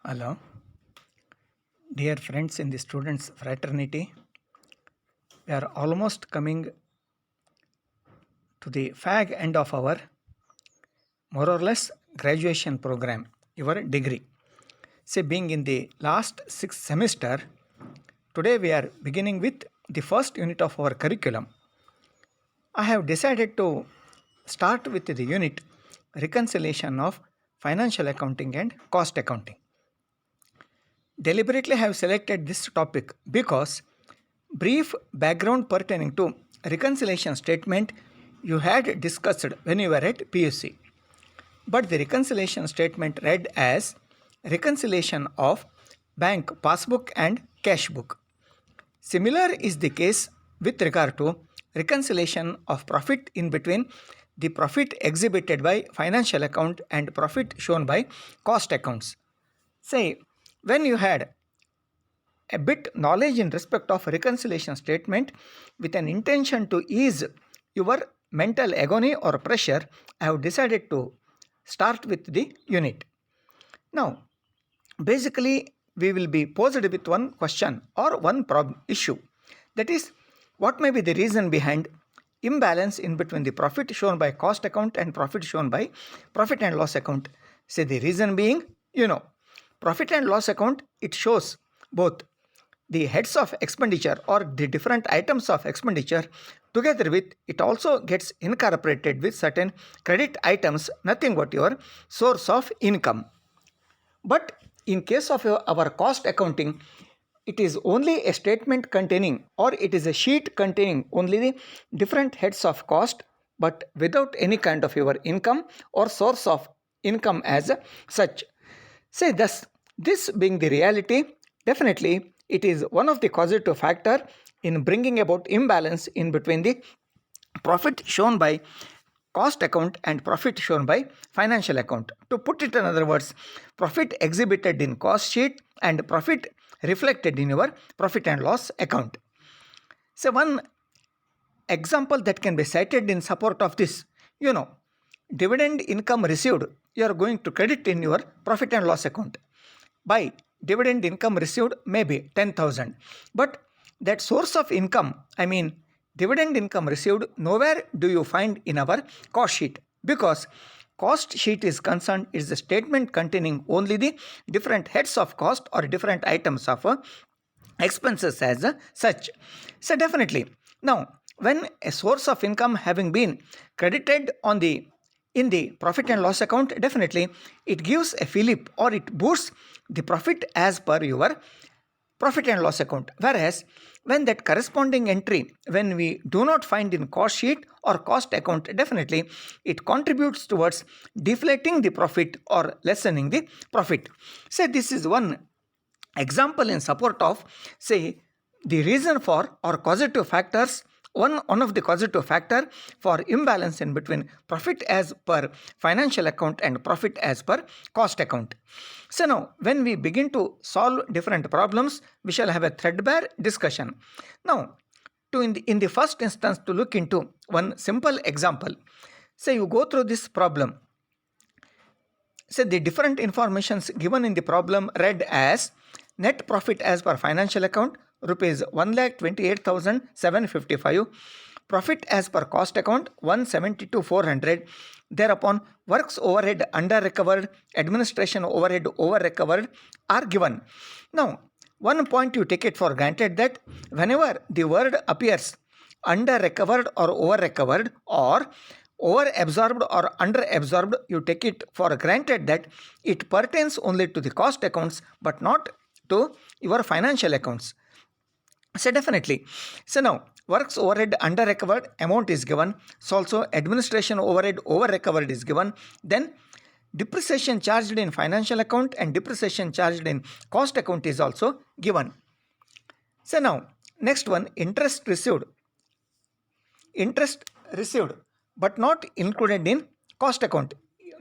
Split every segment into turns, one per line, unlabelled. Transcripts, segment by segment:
Hello, dear friends in the students' fraternity. We are almost coming to the fag end of our more or less graduation program, your degree. Say, being in the last sixth semester, today we are beginning with the first unit of our curriculum. I have decided to start with the unit reconciliation of financial accounting and cost accounting. Deliberately have selected this topic because brief background pertaining to reconciliation statement you had discussed when you were at PUC. But the reconciliation statement read as reconciliation of bank passbook and cash book. Similar is the case with regard to reconciliation of profit in between the profit exhibited by financial account and profit shown by cost accounts. Say, when you had a bit knowledge in respect of reconciliation statement with an intention to ease your mental agony or pressure, I have decided to start with the unit. Now, basically, we will be posed with one question or one issue. That is, what may be the reason behind imbalance in between the profit shown by cost account and profit shown by profit and loss account. Say the reason being, profit and loss account, it shows both the heads of expenditure or the different items of expenditure. Together with it also gets incorporated with certain credit items, nothing but your source of income. But in case of our cost accounting, it is only a statement containing, or it is a sheet containing only the different heads of cost, but without any kind of your income or source of income as such. Say thus, this being the reality, definitely it is one of the causative factor in bringing about imbalance in between the profit shown by cost account and profit shown by financial account. To put it in other words, profit exhibited in cost sheet and profit reflected in your profit and loss account. So one example that can be cited in support of this, dividend income received, you are going to credit in your profit and loss account. By dividend income received may be 10,000, but that source of income, dividend income received, nowhere do you find in our cost sheet, because cost sheet is concerned is a statement containing only the different heads of cost or different items of expenses as such. So definitely, now when a source of income having been credited in the profit and loss account, definitely it gives a fillip or it boosts the profit as per your profit and loss account. Whereas when that corresponding entry, when we do not find in cost sheet or cost account, definitely it contributes towards deflating the profit or lessening the profit. Say this is one example in support of, say, the reason for or causative factors. One of the causative factor for imbalance in between profit as per financial account and profit as per cost account. So now when we begin to solve different problems, we shall have a threadbare discussion. Now in the first instance, to look into one simple example. Say you go through this problem. Say the different informations given in the problem read as net profit as per financial account rupees 1,28,755, profit as per cost account 172,400. Thereupon works overhead under recovered, administration overhead over recovered are given. Now one point you take it for granted that whenever the word appears under recovered or over recovered or over absorbed or under absorbed, you take it for granted that it pertains only to the cost accounts but not to your financial accounts. So definitely. So now works overhead under recovered amount is given. So also administration overhead over recovered is given. Then depreciation charged in financial account and depreciation charged in cost account is also given. So now next one, interest received. Interest received but not included in cost account.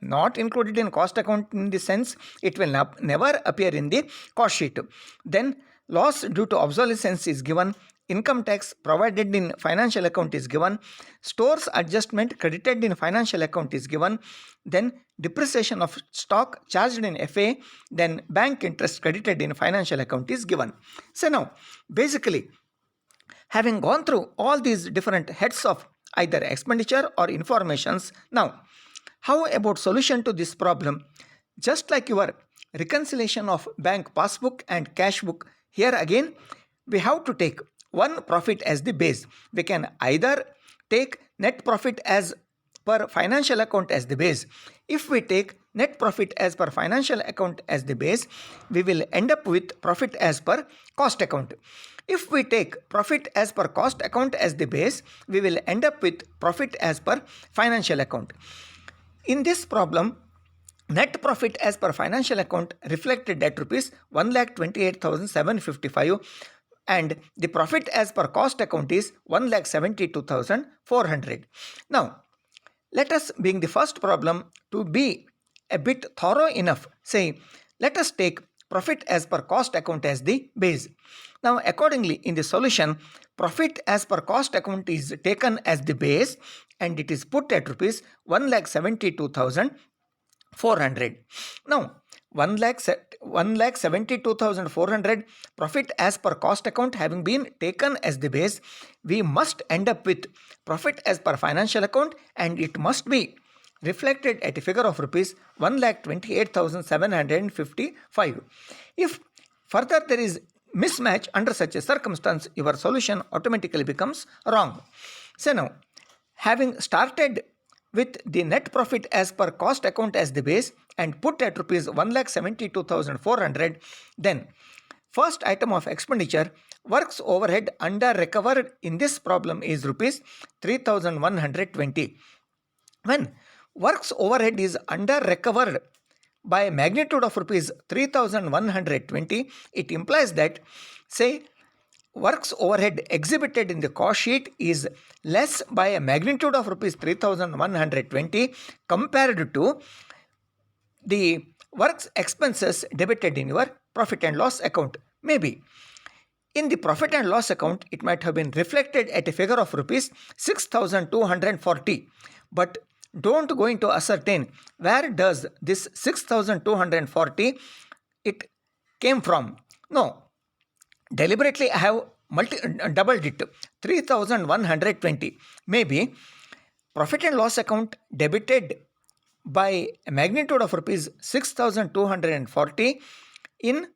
Not included in cost account in the sense it will never appear in the cost sheet. Then loss due to obsolescence is given. income tax provided in financial account is given, stores adjustment credited in financial account is given, then depreciation of stock charged in FA, then bank interest credited in financial account is given. So now, basically, having gone through all these different heads of either expenditure or informations, now, how about solution to this problem? Just like your reconciliation of bank passbook and cash book, here again, we have to take one profit as the base. We can either take net profit as per financial account as the base. If we take net profit as per financial account as the base, we will end up with profit as per cost account. If we take profit as per cost account as the base, we will end up with profit as per financial account. In this problem, net profit as per financial account reflected at rupees 1,28,755 and the profit as per cost account is 1,72,400. Now, let us, being the first problem, to be a bit thorough enough, say, let us take profit as per cost account as the base. Now, accordingly, in the solution, profit as per cost account is taken as the base and it is put at rupees 1,72,400. Now, 1,72,400 profit as per cost account having been taken as the base, we must end up with profit as per financial account and it must be reflected at a figure of rupees 1,28,755. If further there is mismatch under such a circumstance, your solution automatically becomes wrong. So now, having started with the net profit as per cost account as the base and put at rupees 1,72,400, then first item of expenditure, works overhead under recovered in this problem is rupees 3,120. When works overhead is under recovered by a magnitude of rupees 3,120, it implies that, say, works overhead exhibited in the cost sheet is less by a magnitude of rupees 3,120 compared to the works expenses debited in your profit and loss account. Maybe in the profit and loss account, it might have been reflected at a figure of rupees 6,240. But don't going to ascertain where does this 6,240 it came from. No, deliberately I have doubled it, 3,120. Maybe profit and loss account debited by a magnitude of rupees 6,240 in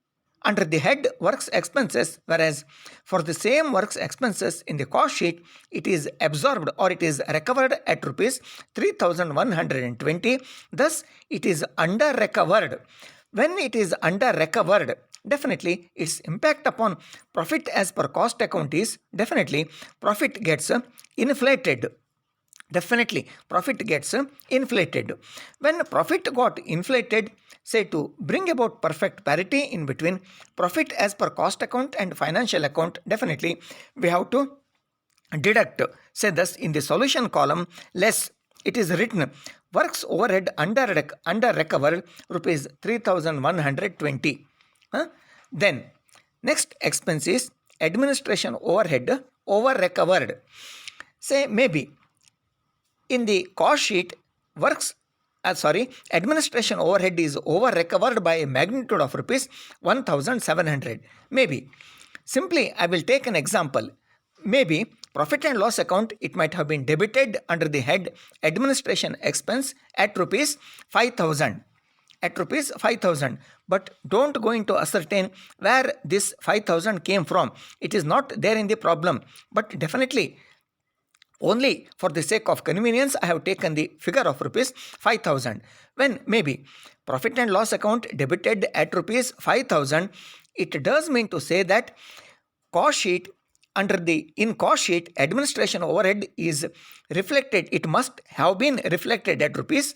under the head works expenses, whereas for the same works expenses in the cost sheet, it is absorbed or it is recovered at rupees 3,120. Thus, it is under recovered. When it is under recovered, definitely its impact upon profit as per cost account is definitely profit gets inflated. Definitely profit gets inflated. When profit got inflated, say to bring about perfect parity in between profit as per cost account and financial account, definitely we have to deduct. Say thus in the solution column, less it is written works overhead under recovered rupees 3,120. Then next expense is administration overhead over recovered. Say maybe in the cost sheet, administration overhead is over recovered by a magnitude of rupees 1,700. Maybe. Simply, I will take an example. Maybe profit and loss account, it might have been debited under the head administration expense at rupees 5,000. At rupees 5,000. But don't going to ascertain where this 5,000 came from. It is not there in the problem. But definitely, only for the sake of convenience, I have taken the figure of rupees 5,000. When maybe profit and loss account debited at rupees 5,000, it does mean to say that cost sheet in cost sheet administration overhead is reflected. It must have been reflected at rupees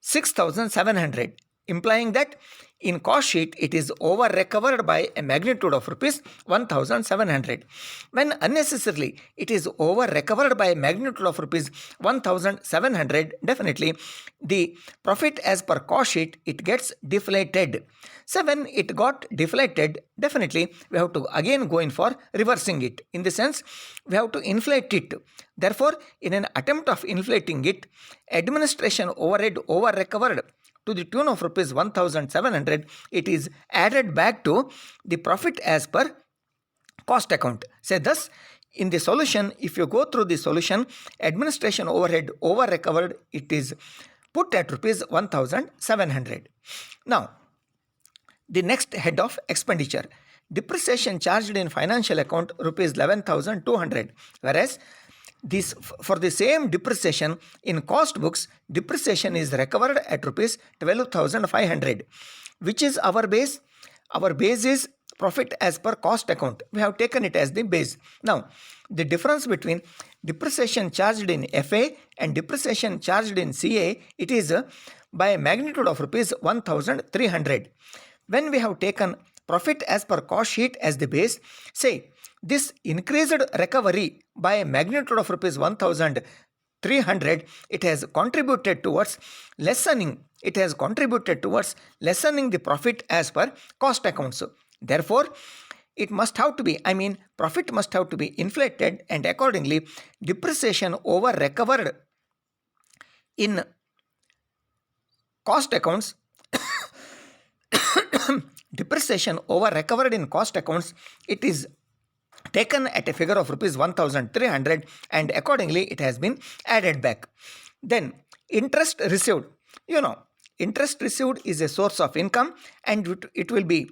6,700, implying that in cost sheet it is over recovered by a magnitude of rupees 1700. When unnecessarily it is over recovered by a magnitude of rupees 1700, definitely the profit as per cost sheet it gets deflated. So when it got deflated, definitely we have to again go in for reversing it. In the sense, we have to inflate it. Therefore, in an attempt of inflating it, administration overhead over recovered to the tune of rupees 1700, it is added back to the profit as per cost account. Say thus, in the solution, if you go through the solution, administration overhead over recovered, it is put at rupees 1700. Now, the next head of expenditure, depreciation charged in financial account rupees 11,200, whereas this for the same depreciation in cost books, depreciation is recovered at rupees 12,500. Which is our base? Our base is profit as per cost account. We have taken it as the base. Now, the difference between depreciation charged in FA and depreciation charged in CA, it is by a magnitude of rupees 1,300. When we have taken profit as per cost sheet as the base, say this increased recovery by a magnitude of rupees 1,300, it has contributed towards lessening. It has contributed towards lessening the profit as per cost accounts. Therefore, it must have to be, profit must have to be inflated, and accordingly, depreciation over recovered in cost accounts depreciation over recovered in cost accounts, it is taken at a figure of rupees 1,300, and accordingly it has been added back. Then interest received. Interest received is a source of income, and it will be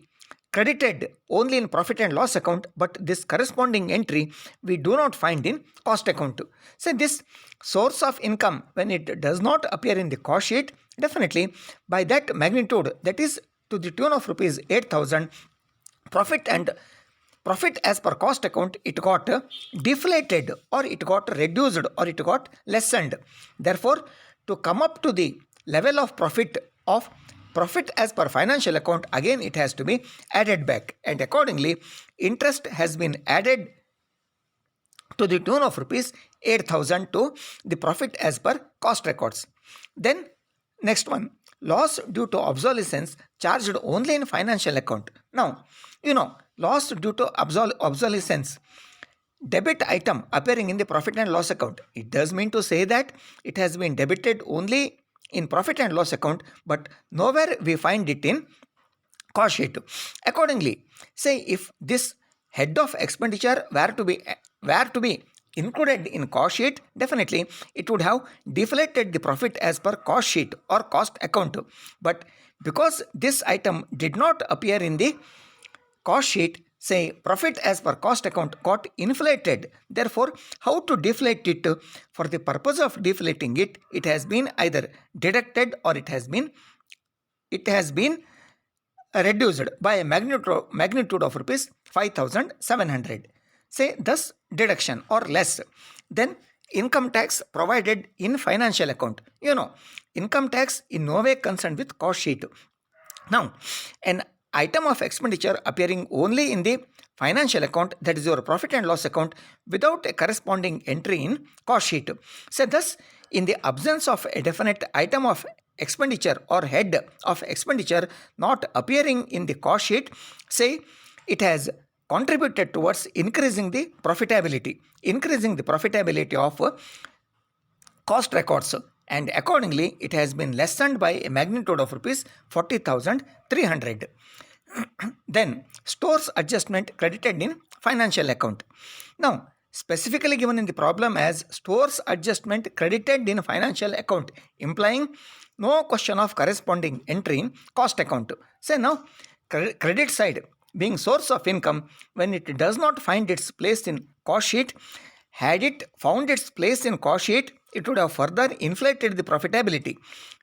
credited only in profit and loss account, but this corresponding entry we do not find in cost account. So this source of income, when it does not appear in the cost sheet, definitely by that magnitude, that is to the tune of rupees 8,000, profit as per cost account, it got deflated, or it got reduced, or it got lessened. Therefore, to come up to the level of profit as per financial account, again it has to be added back, and accordingly interest has been added to the tune of rupees 8,000 to the profit as per cost records. Then next one, loss due to obsolescence charged only in financial account. Now, loss due to obsolescence, debit item appearing in the profit and loss account, it does mean to say that it has been debited only in profit and loss account, but nowhere we find it in cost sheet. Accordingly, say if this head of expenditure were to be included in cost sheet, definitely it would have deflated the profit as per cost sheet or cost account. But because this item did not appear in the cost sheet, say profit as per cost account got inflated. Therefore, how to deflate it? For the purpose of deflating it, it has been either deducted or it has been reduced by a magnitude of rupees 5,700. Say thus deduction or less. Then income tax provided in financial account. Income tax in no way concerned with cost sheet. Now, an item of expenditure appearing only in the financial account, that is your profit and loss account, without a corresponding entry in cost sheet. So thus, in the absence of a definite item of expenditure or head of expenditure not appearing in the cost sheet, say it has contributed towards increasing the profitability of cost records, and accordingly it has been lessened by a magnitude of rupees 40,300. Then stores adjustment credited in financial account. Now, specifically given in the problem as stores adjustment credited in financial account, implying no question of corresponding entry in cost account. Say now, credit side being source of income, when it does not find its place in cost sheet, had it found its place in cost sheet, it would have further inflated the profitability.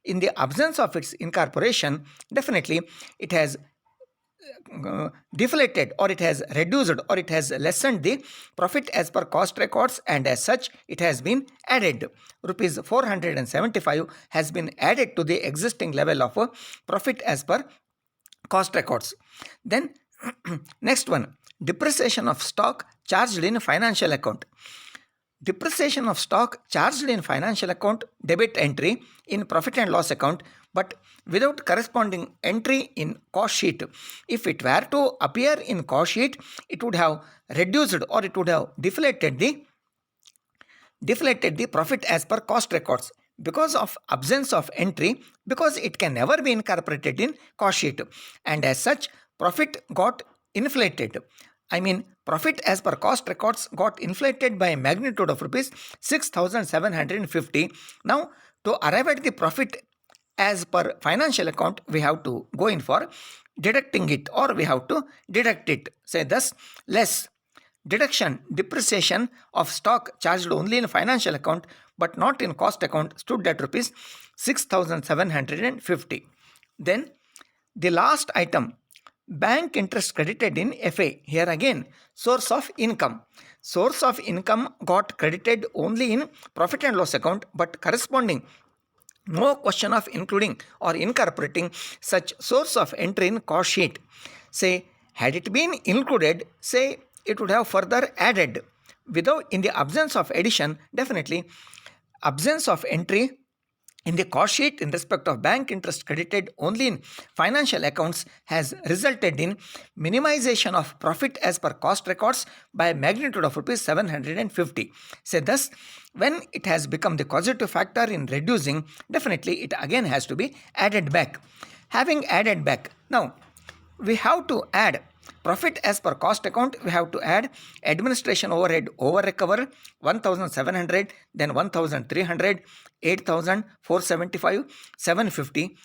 In the absence of its incorporation, definitely it has deflated, or it has reduced, or it has lessened the profit as per cost records, and as such it has been added. Rupees 475 has been added to the existing level of profit as per cost records. Then next one, depreciation of stock charged in financial account. Depreciation of stock charged in financial account debit entry in profit and loss account, but without corresponding entry in cost sheet. If it were to appear in cost sheet, it would have reduced or it would have deflated the profit as per cost records. Because of absence of entry, because it can never be incorporated in cost sheet, and as such profit got inflated. Profit as per cost records got inflated by a magnitude of rupees 6,750. Now, to arrive at the profit as per financial account, we have to go in for deducting it, or we have to deduct it. Say thus, less deduction depreciation of stock charged only in financial account but not in cost account stood at rupees 6,750. Then the last item, bank interest credited in FA. Here again, source of income. Source of income got credited only in profit and loss account, but corresponding no question of including or incorporating such source of entry in cost sheet. Say, had it been included, say it would have further added. Without, in the absence of addition, definitely absence of entry in the cost sheet in respect of bank interest credited only in financial accounts has resulted in minimization of profit as per cost records by a magnitude of rupees 750. Say thus, when it has become the causative factor in reducing, definitely it again has to be added back. Having added back, now we have to add profit as per cost account. We have to add administration overhead over recover 1,700, then 1,300, 8,475, 750.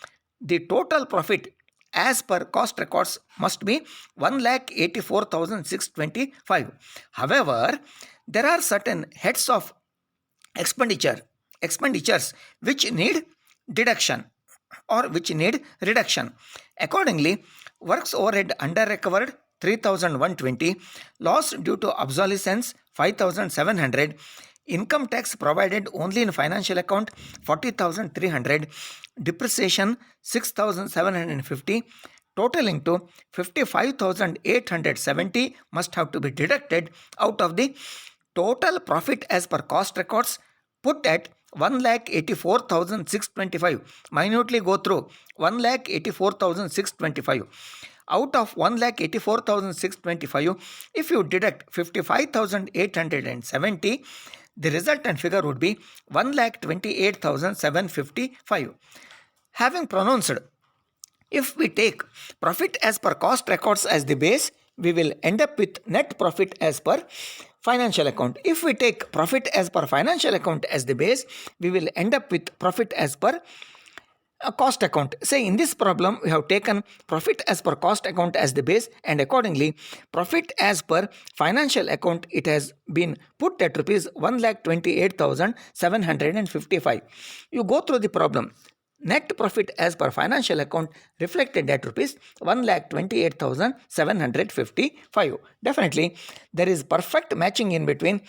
The total profit as per cost records must be 1,84,625. However, there are certain heads of expenditures which need deduction or which need reduction. Accordingly, works overhead under recovered 3,120, loss due to obsolescence 5,700, income tax provided only in financial account 40,300, depreciation 6,750, totaling to 55,870 must have to be deducted out of the total profit as per cost records put at 1,84,625. Minutely go through 1,84,625. Out of 1,84,625, if you deduct 55,870, the resultant figure would be 1,28,755. Having pronounced, if we take profit as per cost records as the base, we will end up with net profit as per financial account. If we take profit as per financial account as the base, we will end up with profit as per a cost account. Say in this problem, we have taken profit as per cost account as the base, and accordingly, profit as per financial account, it has been put at rupees 1,28,755. You go through the problem. Net profit as per financial account reflected at rupees 1,28,755. Definitely, there is perfect matching in between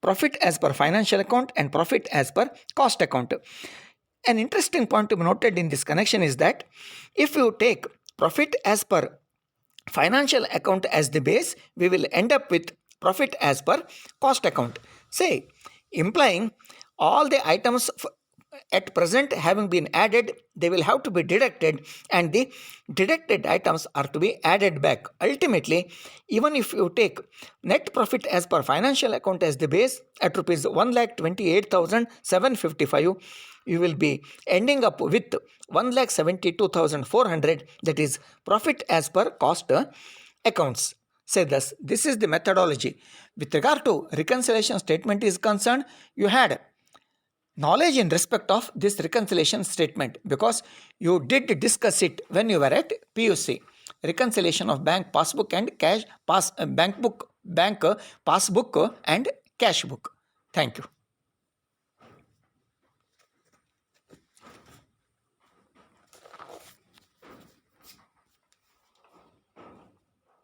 profit as per financial account and profit as per cost account. An interesting point to be noted in this connection is that if you take profit as per financial account as the base, we will end up with profit as per cost account. Say, implying all the items at present having been added, they will have to be deducted, and the deducted items are to be added back. Ultimately, even if you take net profit as per financial account as the base at rupees 1,28,755, you will be ending up with 1,72,400, that is profit as per cost accounts. Say thus, this is the methodology. With regard to reconciliation statement is concerned, you had knowledge in respect of this reconciliation statement because you did discuss it when you were at PUC. Reconciliation of bank passbook and bank passbook and cash book. Thank you.